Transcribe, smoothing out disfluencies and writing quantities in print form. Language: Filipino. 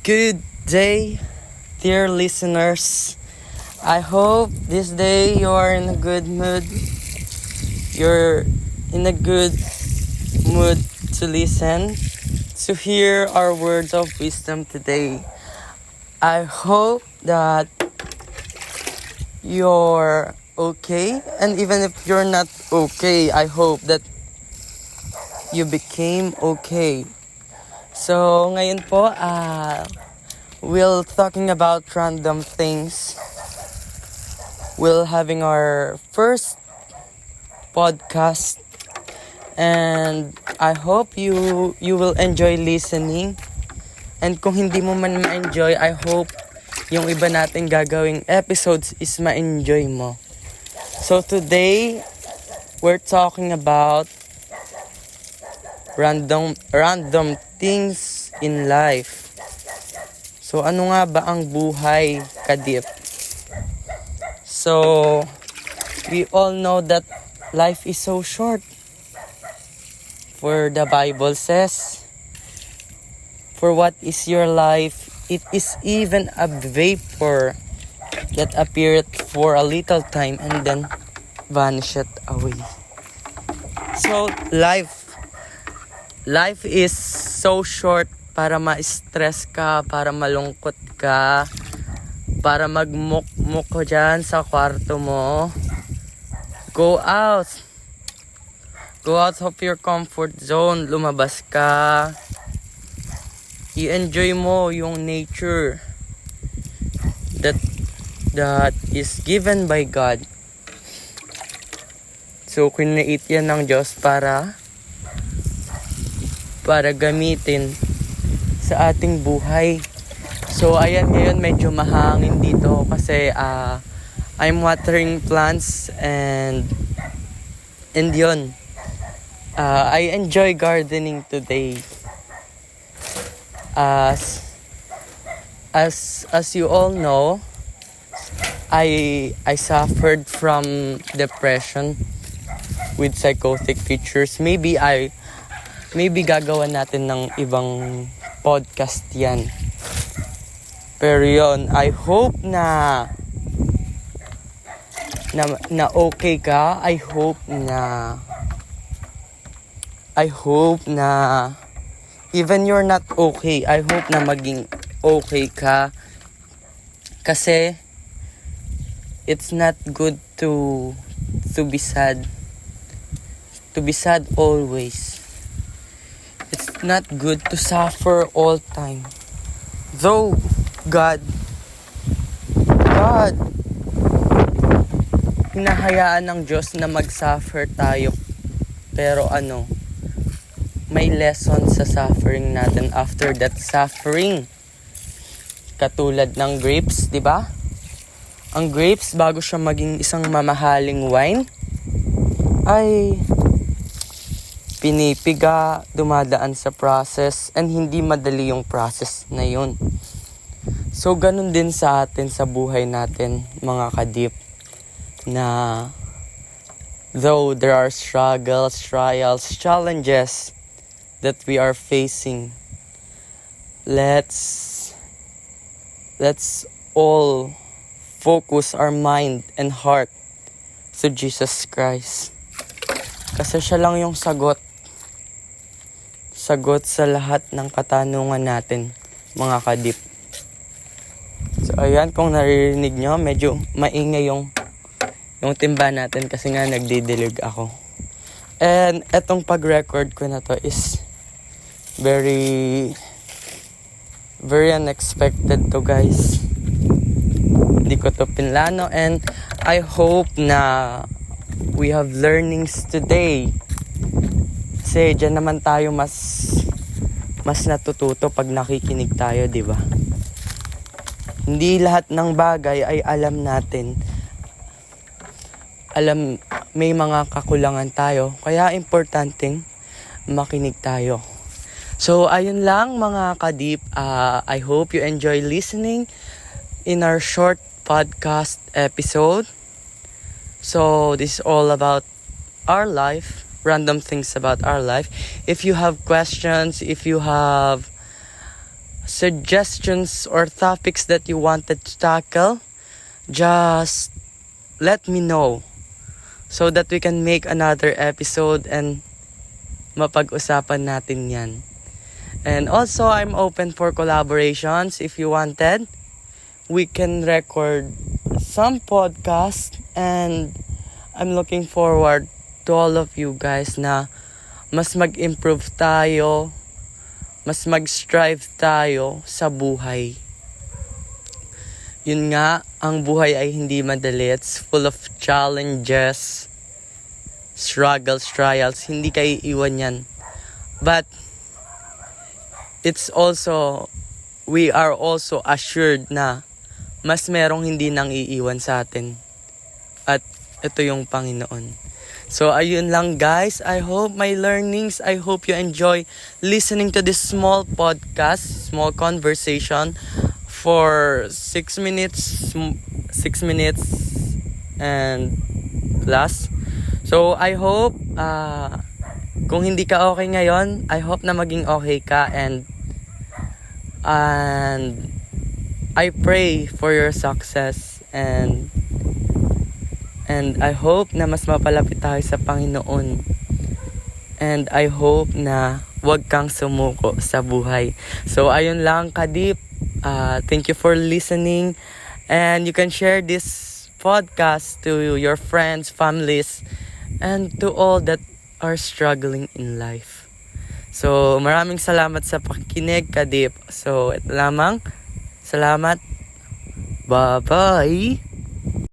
Good day, dear listeners. I hope this day you are in a good mood. You're in a good mood to listen, to hear our words of wisdom today. I hope that you're okay, and even if you're not okay, I hope that you became okay. So, ngayon po, we'll talking about random things. We'll having our first podcast, and I hope you will enjoy listening. And kung hindi mo man ma-enjoy, I hope yung iba nating gagawing episodes is ma-enjoy mo. So today, we're talking about random things in life. So ano nga ba ang buhay, kadip? So we all know that life is so short. For the Bible says, for what is your life? It is even a vapor that appeareth for a little time and then vanisheth away. So life is so short para ma-stress ka, para malungkot ka, para magmukmuk ko dyan sa kwarto mo. Go out of your comfort zone, lumabas ka. I-enjoy mo yung nature that is given by God. So, create yan ng Diyos para gamitin sa ating buhay. So, ayan, ngayon medyo mahangin dito kasi I'm watering plants and yun. I enjoy gardening today. As you all know, I suffered from depression with psychotic features. Maybe gagawa natin ng ibang podcast yan. Pero yun, I hope na okay ka. I hope na even you're not okay, I hope na maging okay ka. Kasi it's not good to be sad. To be sad always. It's not good to suffer all time. Though God hinahayaan ng Diyos na mag-suffer tayo. Pero may lesson sa suffering natin after that suffering. Katulad ng grapes, di ba? Ang grapes, bago siya maging isang mamahaling wine, ay pinipiga, dumadaan sa process, and hindi madali yung process na yun. So, ganun din sa atin sa buhay natin, mga kadip, na though there are struggles, trials, challenges that we are facing, let's all focus our mind and heart to Jesus Christ. Kasi siya lang yung sagot sa lahat ng katanungan natin, mga kadip. So ayan, kung naririnig nyo, medyo maingay yung timba natin kasi nga nagdidilig ako. And etong pag-record ko na to is very unexpected to, guys. Hindi ko to pinlano, and I hope na we have learnings today. Kasi dyan naman tayo mas natututo pag nakikinig tayo, di ba? Hindi lahat ng bagay ay alam natin. May mga kakulangan tayo, kaya importanteng makinig tayo. So, ayun lang mga kadip. I hope you enjoy listening in our short podcast episode. So, this is all about our life, random things about our life. If you have questions, if you have suggestions or topics that you wanted to tackle, just let me know so that we can make another episode and mapag-usapan natin yan. And also, I'm open for collaborations if you wanted. We can record some podcast and I'm looking forward to all of you guys na mas mag-improve tayo, mas mag-strive tayo sa buhay. Yun nga, ang buhay ay hindi madali. It's full of challenges, struggles, trials. Hindi kayo iwan yan. But we are also assured na mas merong hindi nang iiwan sa atin. At ito yung Panginoon. So ayun lang guys. I hope my learnings, I hope you enjoy listening to this small podcast, small conversation for 6 minutes and plus. So I hope kung hindi ka okay ngayon, I hope na maging okay ka and I pray for your success and I hope na mas mapalapit tayo sa Panginoon. And I hope na wag kang sumuko sa buhay. So ayun lang Kadip. Thank you for listening and you can share this podcast to your friends, families and to all that are struggling in life. So maraming salamat sa pakikinig Kadip. So ito lamang. Salamat. Bye-bye.